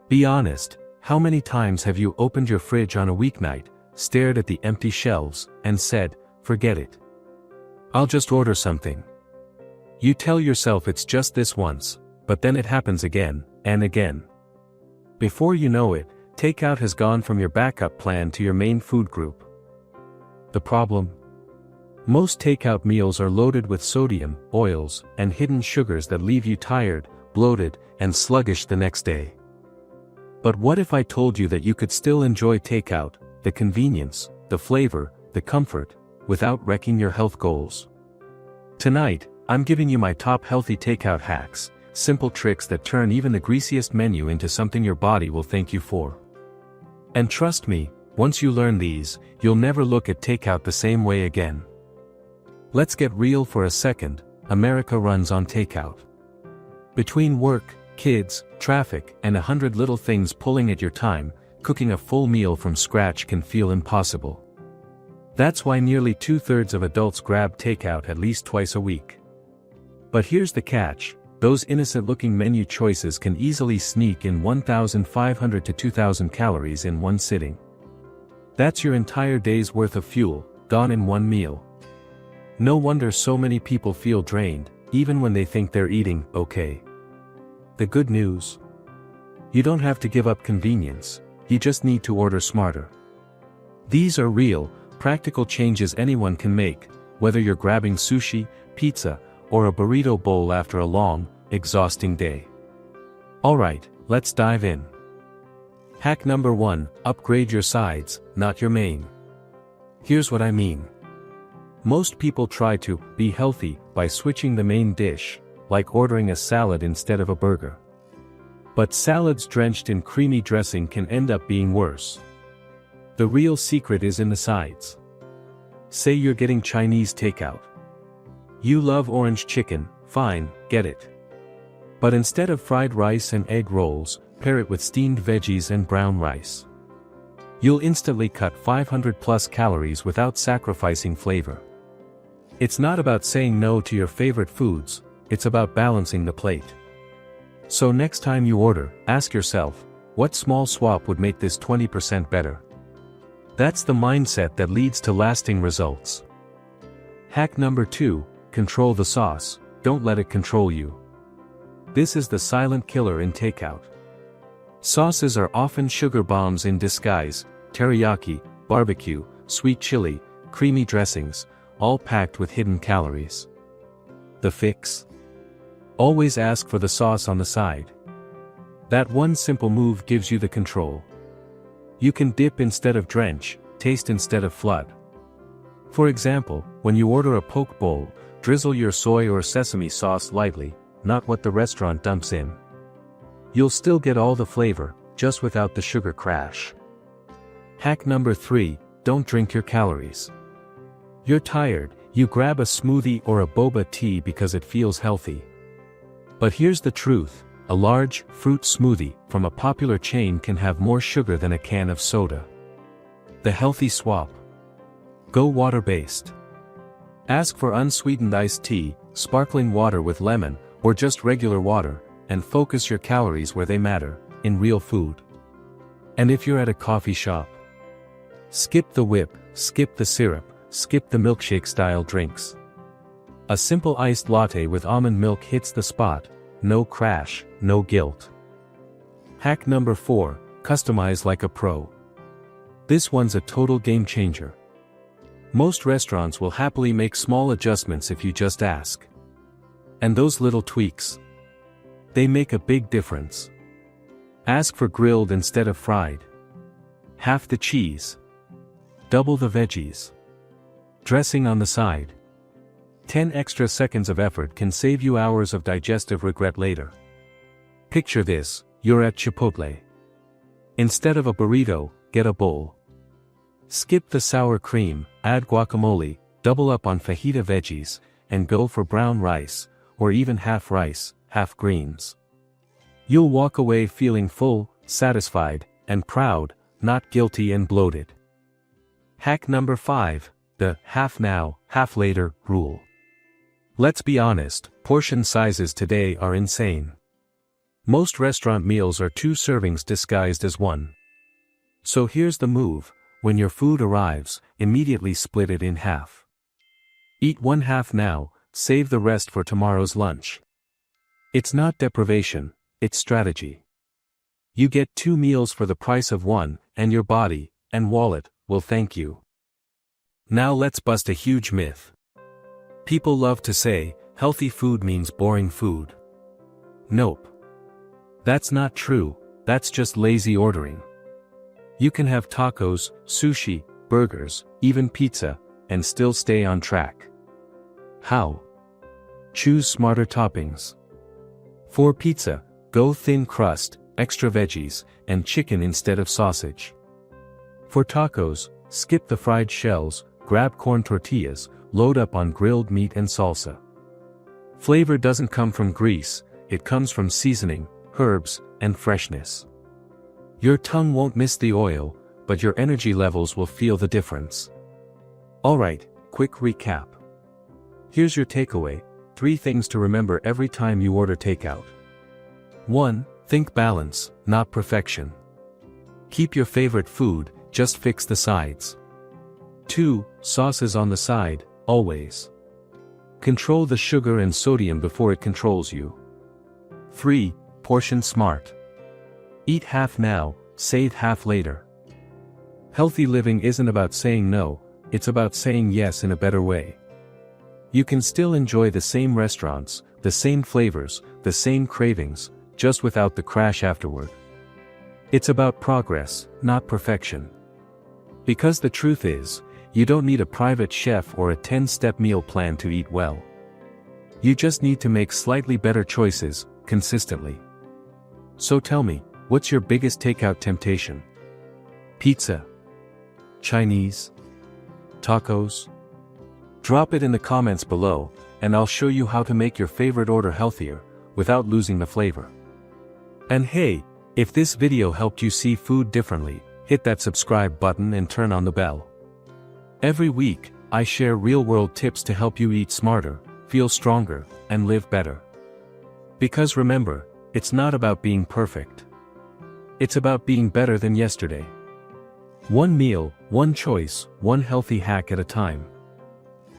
Be honest, how many times have you opened your fridge on a weeknight, stared at the empty shelves, and said, "Forget it. I'll just order something." You tell yourself it's just this once, but then it happens again, and again. Before you know it, takeout has gone from your backup plan to your main food group. The problem? Most takeout meals are loaded with sodium, oils, and hidden sugars that leave you tired, bloated, and sluggish the next day. But what if I told you that you could still enjoy takeout, the convenience, the flavor, the comfort, without wrecking your health goals? Tonight, I'm giving you my top healthy takeout hacks, simple tricks that turn even the greasiest menu into something your body will thank you for. And trust me, once you learn these, you'll never look at takeout the same way again. Let's get real for a second. America runs on takeout. Between work, kids, traffic, and 100 little things pulling at your time, cooking a full meal from scratch can feel impossible. That's why nearly 2/3 of adults grab takeout at least twice a week. But here's the catch: those innocent-looking menu choices can easily sneak in 1,500 to 2,000 calories in one sitting. That's your entire day's worth of fuel, gone in one meal. No wonder so many people feel drained, even when they think they're eating okay. The good news? You don't have to give up convenience, you just need to order smarter. These are real, practical changes anyone can make, whether you're grabbing sushi, pizza, or a burrito bowl after a long, exhausting day. Alright, let's dive in. Hack number 1, upgrade your sides, not your main. Here's what I mean. Most people try to be healthy by switching the main dish, like ordering a salad instead of a burger. But salads drenched in creamy dressing can end up being worse. The real secret is in the sides. Say you're getting Chinese takeout. You love orange chicken, fine, get it. But instead of fried rice and egg rolls, pair it with steamed veggies and brown rice. You'll instantly cut 500+ calories without sacrificing flavor. It's not about saying no to your favorite foods, it's about balancing the plate. So next time you order, ask yourself, what small swap would make this 20% better? That's the mindset that leads to lasting results. Hack number 2, control the sauce, don't let it control you. This is the silent killer in takeout. Sauces are often sugar bombs in disguise: teriyaki, barbecue, sweet chili, creamy dressings, all packed with hidden calories. The fix? Always ask for the sauce on the side. That one simple move gives you the control. You can dip instead of drench, taste instead of flood. For example, when you order a poke bowl, drizzle your soy or sesame sauce lightly, not what the restaurant dumps in. You'll still get all the flavor, just without the sugar crash. Hack number 3, don't drink your calories. You're tired, you grab a smoothie or a boba tea because it feels healthy. But here's the truth: a large, fruit smoothie from a popular chain can have more sugar than a can of soda. The healthy swap? Go water-based. Ask for unsweetened iced tea, sparkling water with lemon, or just regular water, and focus your calories where they matter, in real food. And if you're at a coffee shop, skip the whip, skip the syrup, skip the milkshake-style drinks. A simple iced latte with almond milk hits the spot, no crash, no guilt. Hack number 4, customize like a pro. This one's a total game changer. Most restaurants will happily make small adjustments if you just ask. And those little tweaks, they make a big difference. Ask for grilled instead of fried. Half the cheese. Double the veggies. Dressing on the side. 10 extra seconds of effort can save you hours of digestive regret later. Picture this: you're at Chipotle. Instead of a burrito, get a bowl. Skip the sour cream, add guacamole, double up on fajita veggies, and go for brown rice, or even half rice, half greens. You'll walk away feeling full, satisfied, and proud, not guilty and bloated. Hack number 5, the half now, half later rule. Let's be honest, portion sizes today are insane. Most restaurant meals are 2 servings disguised as 1. So here's the move: when your food arrives, immediately split it in half. Eat 1/2 now, save the rest for tomorrow's lunch. It's not deprivation, it's strategy. You get 2 meals for the price of 1, and your body and wallet will thank you. Now let's bust a huge myth. People love to say, healthy food means boring food. Nope. That's not true, that's just lazy ordering. You can have tacos, sushi, burgers, even pizza, and still stay on track. How? Choose smarter toppings. For pizza, go thin crust, extra veggies, and chicken instead of sausage. For tacos, skip the fried shells, grab corn tortillas, load up on grilled meat and salsa. Flavor doesn't come from grease, it comes from seasoning, herbs, and freshness. Your tongue won't miss the oil, but your energy levels will feel the difference. Alright, quick recap. Here's your takeaway: 3 things to remember every time you order takeout. 1. Think balance, not perfection. Keep your favorite food, just fix the sides. 2. Sauces on the side, always. Control the sugar and sodium before it controls you. 3. Portion smart. Eat half now, save half later. Healthy living isn't about saying no, it's about saying yes in a better way. You can still enjoy the same restaurants, the same flavors, the same cravings, just without the crash afterward. It's about progress, not perfection. Because the truth is, you don't need a private chef or a 10-step meal plan to eat well. You just need to make slightly better choices, consistently. So tell me, what's your biggest takeout temptation? Pizza? Chinese? Tacos? Drop it in the comments below, and I'll show you how to make your favorite order healthier, without losing the flavor. And hey, if this video helped you see food differently, hit that subscribe button and turn on the bell. Every week, I share real-world tips to help you eat smarter, feel stronger, and live better. Because remember, it's not about being perfect. It's about being better than yesterday. One meal, one choice, one healthy hack at a time.